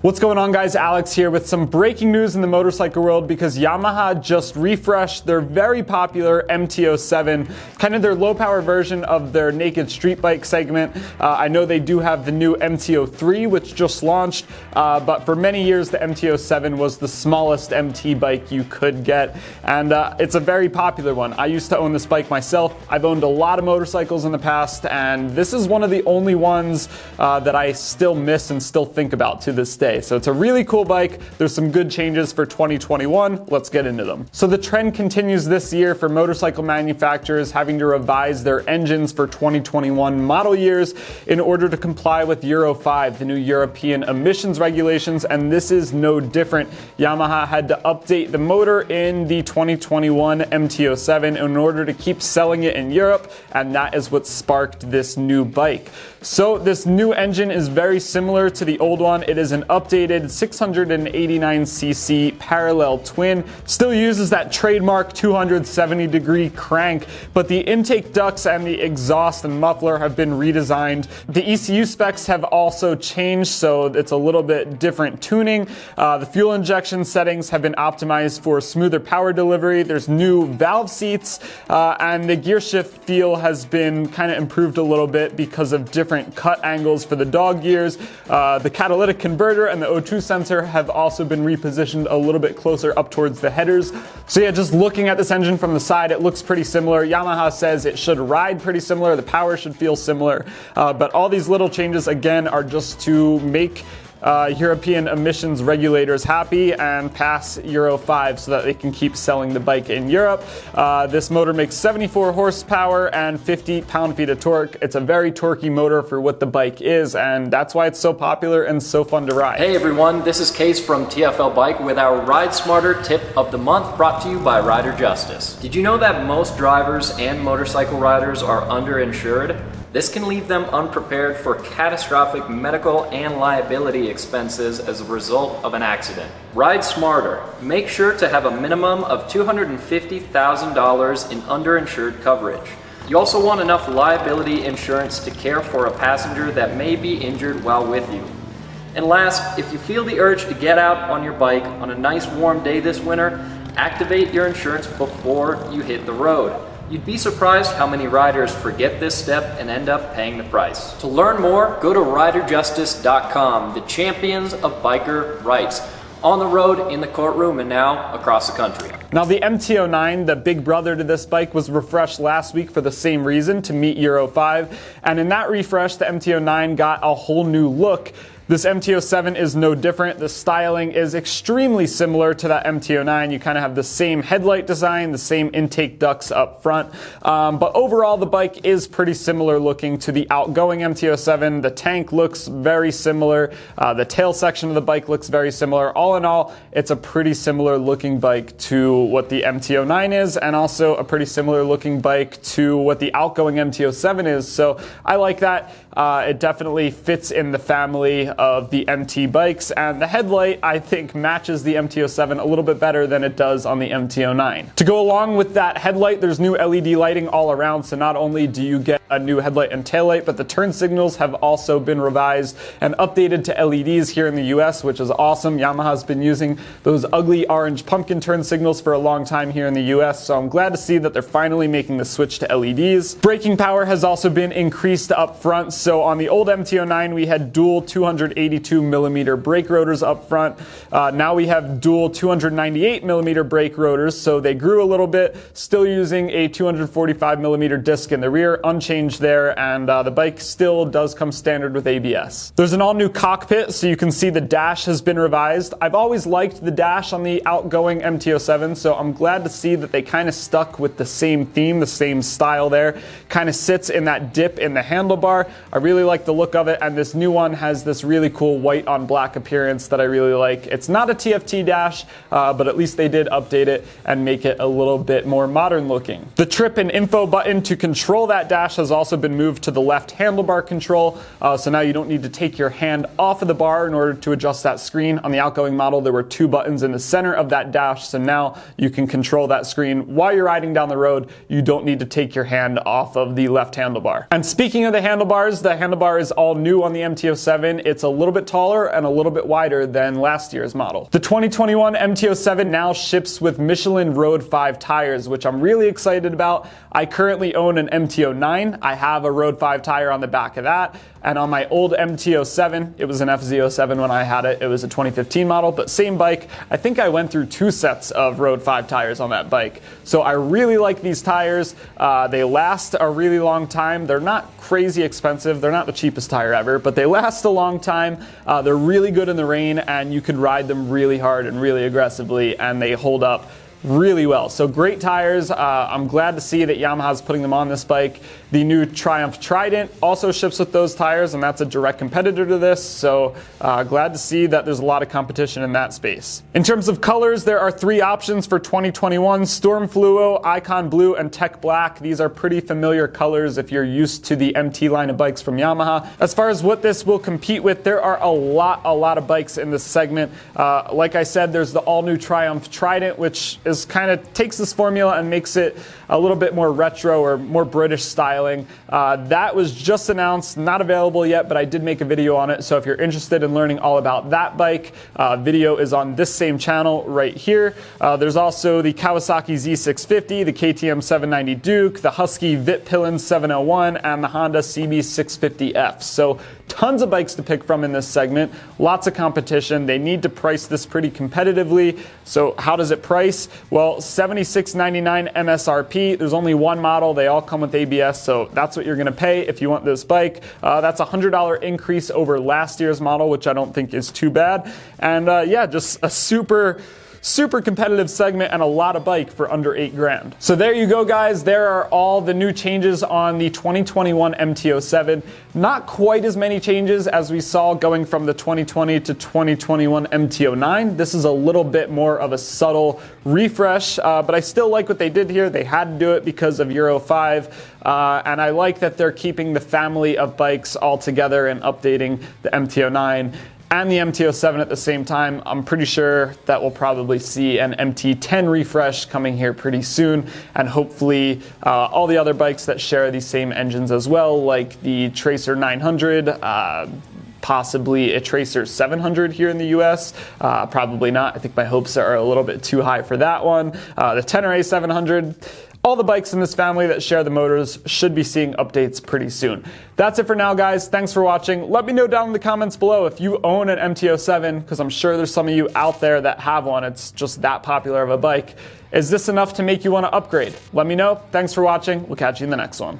What's going on, guys? Alex here with some breaking news in the motorcycle world because Yamaha just refreshed their very popular MT-07, kind of their low-power version of their naked street bike segment. I know they do have the new MT-03, which just launched, but for many years the MT-07 was the smallest MT bike you could get, and it's a very popular one. I used to own this bike myself. I've owned a lot of motorcycles in the past, and this is one of the only ones that I still miss and still think about to this day. So it's a really cool bike. There's some good changes for 2021. Let's get into them. So the trend continues this year for motorcycle manufacturers having to revise their engines for 2021 model years in order to comply with Euro 5, the new European emissions regulations, and this is no different. Yamaha had to update the motor in the 2021 MT-07 in order to keep selling it in Europe, and that is what sparked this new bike. So this new engine is very similar to the old one. It is an updated 689cc parallel twin. Still uses that trademark 270-degree crank, but the intake ducts and the exhaust and muffler have been redesigned. The ECU specs have also changed, so it's a little bit different tuning. The fuel injection settings have been optimized for smoother power delivery. There's new valve seats, and the gear shift feel has been kind of improved a little bit because of different cut angles for the dog gears. The catalytic converter and the O2 sensor have also been repositioned a little bit closer up towards the headers. So yeah, just looking at this engine from the side, it looks pretty similar. Yamaha says it should ride pretty similar, the power should feel similar, but all these little changes again are just to make European emissions regulators happy and pass Euro 5 so that they can keep selling the bike in Europe. This motor makes 74 horsepower and 50 pound-feet of torque. It's a very torquey motor for what the bike is, and that's why it's so popular and so fun to ride. Hey everyone, this is Case from TFL Bike with our Ride Smarter Tip of the Month, brought to you by Rider Justice. Did you know that most drivers and motorcycle riders are underinsured? This can leave them unprepared for catastrophic medical and liability expenses as a result of an accident. Ride smarter. Make sure to have a minimum of $250,000 in underinsured coverage. You also want enough liability insurance to care for a passenger that may be injured while with you. And last, if you feel the urge to get out on your bike on a nice warm day this winter, activate your insurance before you hit the road. You'd be surprised how many riders forget this step and end up paying the price. To learn more, go to riderjustice.com, the champions of biker rights. On the road, in the courtroom, and now across the country. Now the MT-09, the big brother to this bike, was refreshed last week for the same reason, to meet Euro 5. And in that refresh, the MT-09 got a whole new look. This MT-07 is no different. The styling is extremely similar to that MT-09. You kind of have the same headlight design, the same intake ducts up front. But overall, the bike is pretty similar looking to the outgoing MT-07. The tank looks very similar. The tail section of the bike looks very similar. All in all, it's a pretty similar looking bike to what the MT-09 is, and also a pretty similar looking bike to what the outgoing MT-07 is. So I like that. It definitely fits in the family of the MT bikes, and the headlight I think matches the MT-07 a little bit better than it does on the MT-09. To go along with that headlight, there's new LED lighting all around, so not only do you get a new headlight and taillight, but the turn signals have also been revised and updated to LEDs here in the US, which is awesome. Yamaha's been using those ugly orange pumpkin turn signals for a long time here in the US, so I'm glad to see that they're finally making the switch to LEDs. Braking power has also been increased up front. So on the old MT-09, we had dual 282mm brake rotors up front. Now we have dual 298mm brake rotors, so they grew a little bit, still using a 245mm disc in the rear, unchanged there, and the bike still does come standard with ABS. There's an all-new cockpit, so you can see the dash has been revised. I've always liked the dash on the outgoing MT-07, so I'm glad to see that they kind of stuck with the same theme, the same style there. Kind of sits in that dip in the handlebar. I really like the look of it, and this new one has this really really cool white on black appearance that I really like. It's not a TFT dash, but at least they did update it and make it a little bit more modern looking. The trip and info button to control that dash has also been moved to the left handlebar control, so now you don't need to take your hand off of the bar in order to adjust that screen. On the outgoing model, there were 2 buttons in the center of that dash, so now you can control that screen while you're riding down the road. You don't need to take your hand off of the left handlebar. And speaking of the handlebar is all new on the MT-07. It's a little bit taller and a little bit wider than last year's model. The 2021 MT-07 now ships with Michelin Road 5 tires, which I'm really excited about. I currently own an MT-09. I have a Road 5 tire on the back of that. And on my old MT-07, it was an FZ07 when I had it. It was a 2015 model, but same bike. I think I went through 2 sets of Road 5 tires on that bike. So I really like these tires. They last a really long time. They're not crazy expensive. They're not the cheapest tire ever, but they last a long time. They're really good in the rain, and you can ride them really hard and really aggressively, and they hold up really well. So great tires. I'm glad to see that Yamaha's putting them on this bike. The new Triumph Trident also ships with those tires, and that's a direct competitor to this. So glad to see that there's a lot of competition in that space. In terms of colors, there are 3 options for 2021: Storm Fluo, Icon Blue, and Tech Black. These are pretty familiar colors if you're used to the MT line of bikes from Yamaha. As far as what this will compete with, there are a lot of bikes in this segment. Like I said, there's the all-new Triumph Trident, which is kind of takes this formula and makes it a little bit more retro or more British styling. That was just announced, not available yet, but I did make a video on it. So if you're interested in learning all about that bike, video is on this same channel right here. There's also the Kawasaki Z650, the KTM 790 Duke, the Husky Vitpillen 701, and the Honda CB650F. So tons of bikes to pick from in this segment. Lots of competition. They need to price this pretty competitively. So how does it price? Well, $76.99 MSRP. There's only one model. They all come with ABS, so that's what you're going to pay if you want this bike. That's a $100 increase over last year's model, which I don't think is too bad. And yeah, just a super competitive segment and a lot of bike for under $8,000. So there you go, guys. There are all the new changes on the 2021 MT-07. Not quite as many changes as we saw going from the 2020 to 2021 MT-09. This is a little bit more of a subtle refresh, but I still like what they did here. They had to do it because of Euro 5, and I like that they're keeping the family of bikes all together and updating the MT-09 and the MT-07 at the same time. I'm pretty sure that we'll probably see an MT-10 refresh coming here pretty soon, and hopefully all the other bikes that share these same engines as well, like the Tracer 900, possibly a Tracer 700 here in the US. Probably not. I think my hopes are a little bit too high for that one. The Tenere 700. All the bikes in this family that share the motors should be seeing updates pretty soon. That's it for now, guys. Thanks for watching. Let me know down in the comments below if you own an MT-07, because I'm sure there's some of you out there that have one. It's just that popular of a bike. Is this enough to make you want to upgrade? Let me know. Thanks for watching. We'll catch you in the next one.